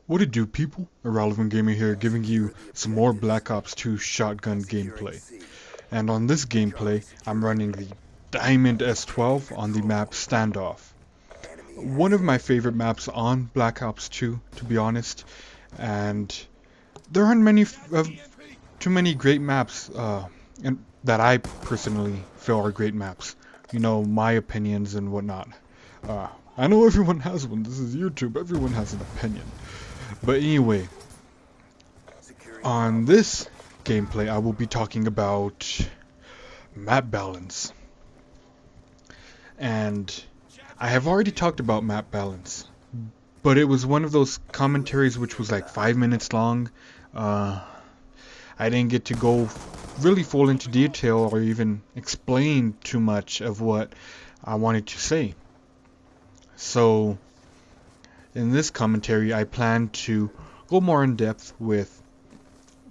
What it do, people? Irrelevant Gamer here, giving you some more Black Ops 2 shotgun gameplay. And on this gameplay, I'm running the Diamond S12 on the map Standoff. One of my favorite maps on Black Ops 2, to be honest. And there aren't too many great maps and that I personally feel are great maps. You know, my opinions and whatnot. I know everyone has one. This is YouTube. Everyone has an opinion. But anyway, on this gameplay, I will be talking about map balance. And I have already talked about map balance, but it was one of those commentaries which was like 5 minutes long. I didn't get to go really full into detail or even explain too much of what I wanted to say. So in this commentary, I plan to go more in depth with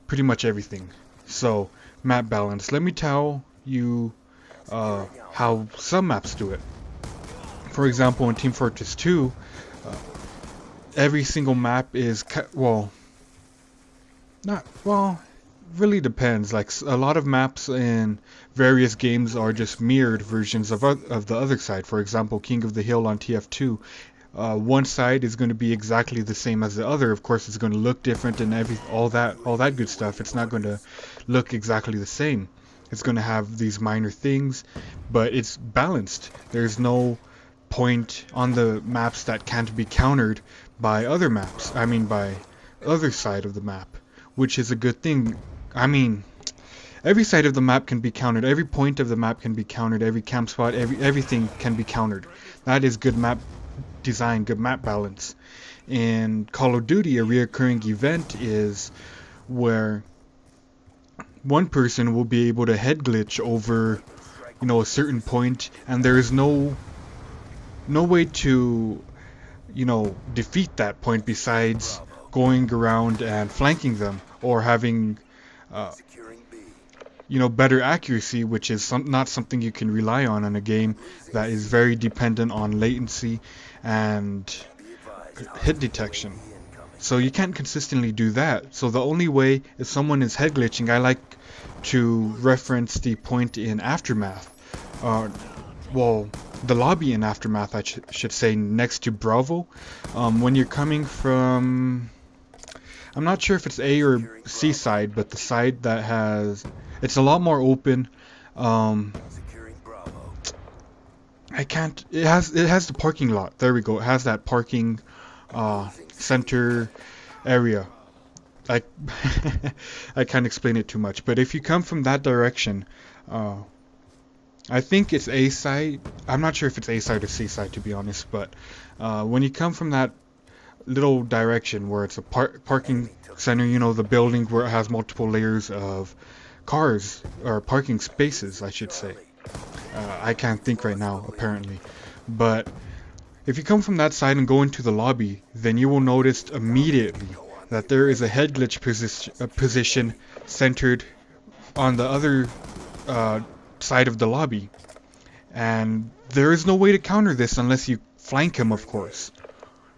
pretty much everything. So, map balance. Let me tell you how some maps do it. For example, in Team Fortress 2, every single map is really depends. Like a lot of maps in various games are just mirrored versions of the other side. For example, King of the Hill on TF2. One side is going to be exactly the same as the other. Of course, it's going to look different and all that good stuff. It's not going to look exactly the same. It's going to have these minor things, but it's balanced. There's no point on the maps that can't be countered by other maps. I mean, by other side of the map, which is a good thing. I mean, every side of the map can be countered. Every point of the map can be countered. Every camp spot, everything can be countered. That is good map design, good map balance. In Call of Duty, a reoccurring event is where one person will be able to head glitch over, a certain point, and there is no way to, defeat that point besides going around and flanking them or having, better accuracy, which is not something you can rely on in a game that is very dependent on latency and hit detection. So you can't consistently do that. So the only way, if someone is head glitching, I like to reference the point in Aftermath. The lobby in Aftermath, I should say, next to Bravo. When you're coming from, I'm not sure if it's A or C side, but the side that it's a lot more open. It has the parking lot. There we go. It has that parking center area. I I can't explain it too much, but if you come from that direction, I think it's A side. I'm not sure if it's A side or C side, to be honest, but when you come from that little direction where it's a parking center, the building where it has multiple layers of cars or parking spaces, I should say. I can't think right now, apparently. But if you come from that side and go into the lobby, then you will notice immediately that there is a head glitch position centered on the other side of the lobby. And there is no way to counter this unless you flank him, of course,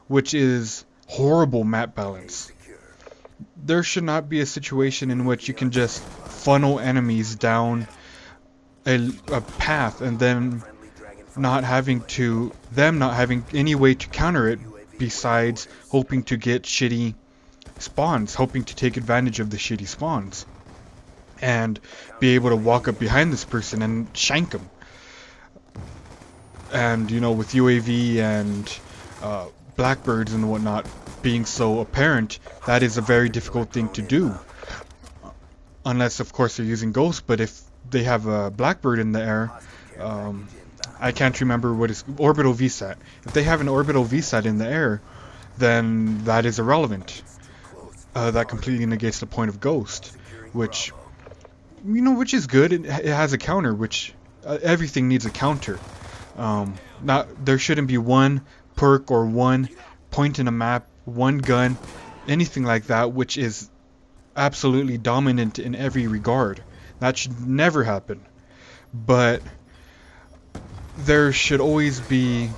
which is horrible map balance. There should not be a situation in which you can just funnel enemies down a path and then not having any way to counter it besides hoping to get shitty spawns, hoping to take advantage of the shitty spawns and be able to walk up behind this person and shank him. And with UAV and blackbirds and whatnot being so apparent, that is a very difficult thing to do, unless of course they're using ghosts. But if they have a blackbird in the air, I can't remember what is orbital VSAT. If they have an orbital VSAT in the air, then that is irrelevant. That completely negates the point of ghost, which is good. It has a counter, which everything needs a counter. There shouldn't be one perk or one point in a map, one gun, anything like that, which is absolutely dominant in every regard. That should never happen. But there should always be,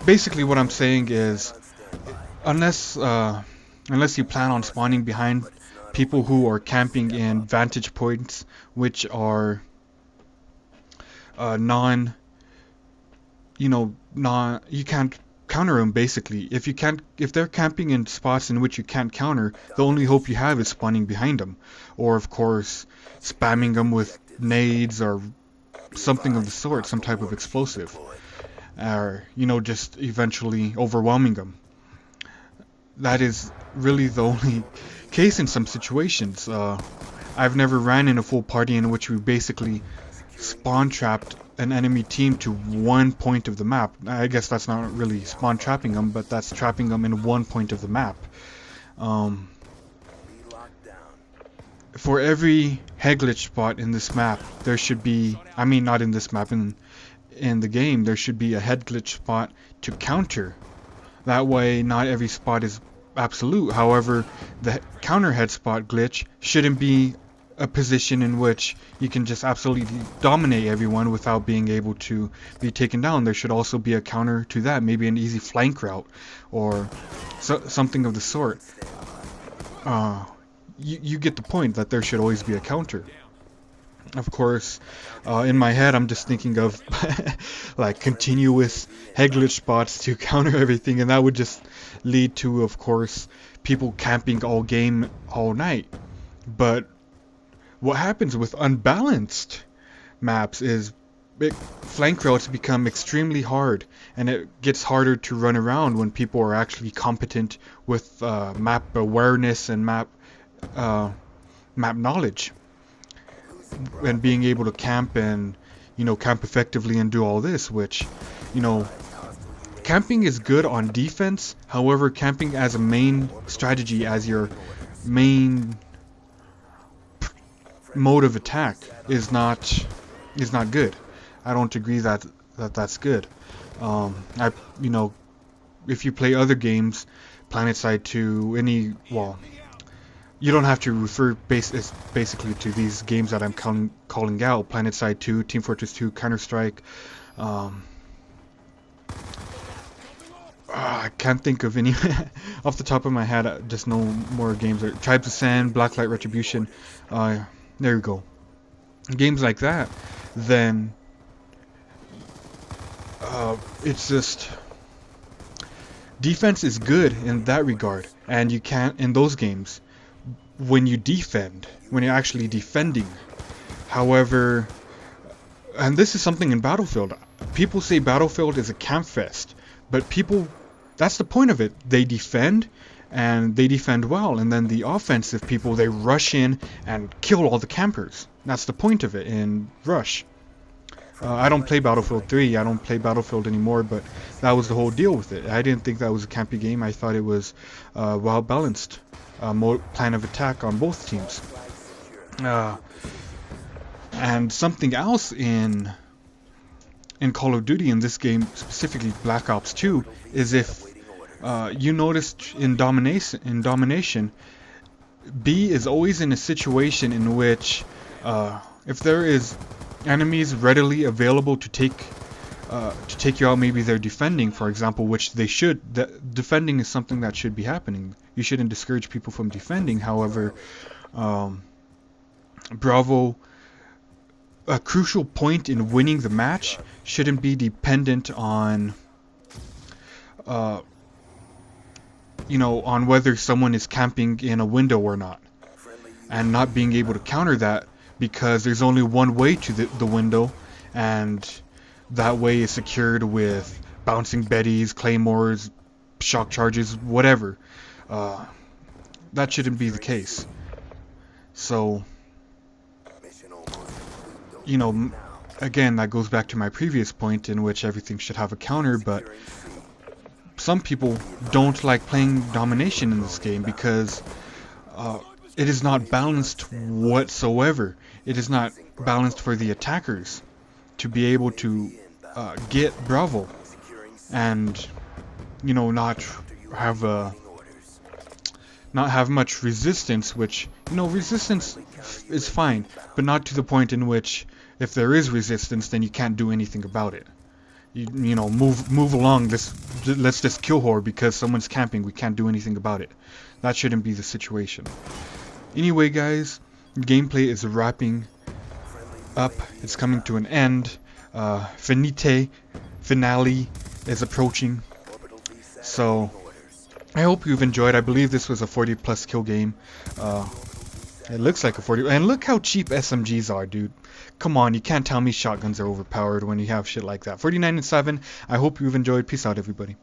basically what I'm saying is, unless unless you plan on spawning behind people who are camping in vantage points which are non non you can't counter them. Basically, if they're camping in spots in which you can't counter, the only hope you have is spawning behind them, or of course spamming them with nades or something of the sort, some type of explosive, or just eventually overwhelming them. That is really the only case in some situations. I've never ran in a full party in which we basically spawn trapped an enemy team to one point of the map. I guess that's not really spawn trapping them, but that's trapping them in one point of the map. For every head glitch spot in this map, there should be, I mean not in this map, in the game, there should be a head glitch spot to counter. That way, not every spot is absolute. However, the counter head spot glitch shouldn't be a position in which you can just absolutely dominate everyone without being able to be taken down. There should also be a counter to that, maybe an easy flank route or something of the sort. You get the point that there should always be a counter. Of course, in my head I'm just thinking of like continuous head glitch spots to counter everything, and that would just lead to, of course, people camping all game, all night. But what happens with unbalanced maps is flank routes become extremely hard, and it gets harder to run around when people are actually competent with map awareness and map knowledge, and being able to camp and camp effectively and do all this, which camping is good on defense. However, camping as a main strategy, as your main mode of attack, is not good. I don't agree that that's good. If you play other games, PlanetSide 2, you don't have to refer basically to these games that I'm calling out: PlanetSide 2, Team Fortress 2, Counter-Strike. I can't think of any off the top of my head. Just no more games. Tribes of Sand, Blacklight Retribution. There you go. Games like that. Then it's just defense is good in that regard, and you can't in those games when you defend, when you're actually defending. However, and this is something in Battlefield, people say Battlefield is a camp fest, but that's the point of it. They defend, and they defend well, and then the offensive people, they rush in and kill all the campers. That's the point of it in Rush. I don't play Battlefield 3, I don't play Battlefield anymore, but that was the whole deal with it. I didn't think that was a campy game. I thought it was well balanced plan of attack on both teams. And something else in Call of Duty, in this game specifically Black Ops 2, is if you noticed in domination, B is always in a situation in which if there is enemies readily available to take you out, maybe they're defending, for example, which they should. Defending is something that should be happening. You shouldn't discourage people from defending. However, Bravo, a crucial point in winning the match shouldn't be dependent on on whether someone is camping in a window or not, and not being able to counter that, because there's only one way to the window, and that way is secured with bouncing Bettys, claymores, shock charges, whatever. That shouldn't be the case. So, again, that goes back to my previous point in which everything should have a counter, but some people don't like playing domination in this game because it is not balanced whatsoever. It is not balanced for the attackers to be able to get Bravo and not have much resistance, which resistance is fine, but not to the point in which if there is resistance, then you can't do anything about it. You move along. This let's just kill horror because someone's camping. We can't do anything about it. That shouldn't be the situation. Anyway, guys, gameplay is wrapping up. It's coming to an end. Finale is approaching. So I hope you've enjoyed. I believe this was a 40+ kill game. It looks like a 40, and look how cheap SMGs are, dude. Come on, you can't tell me shotguns are overpowered when you have shit like that. 49 and 7. I hope you've enjoyed. Peace out, everybody.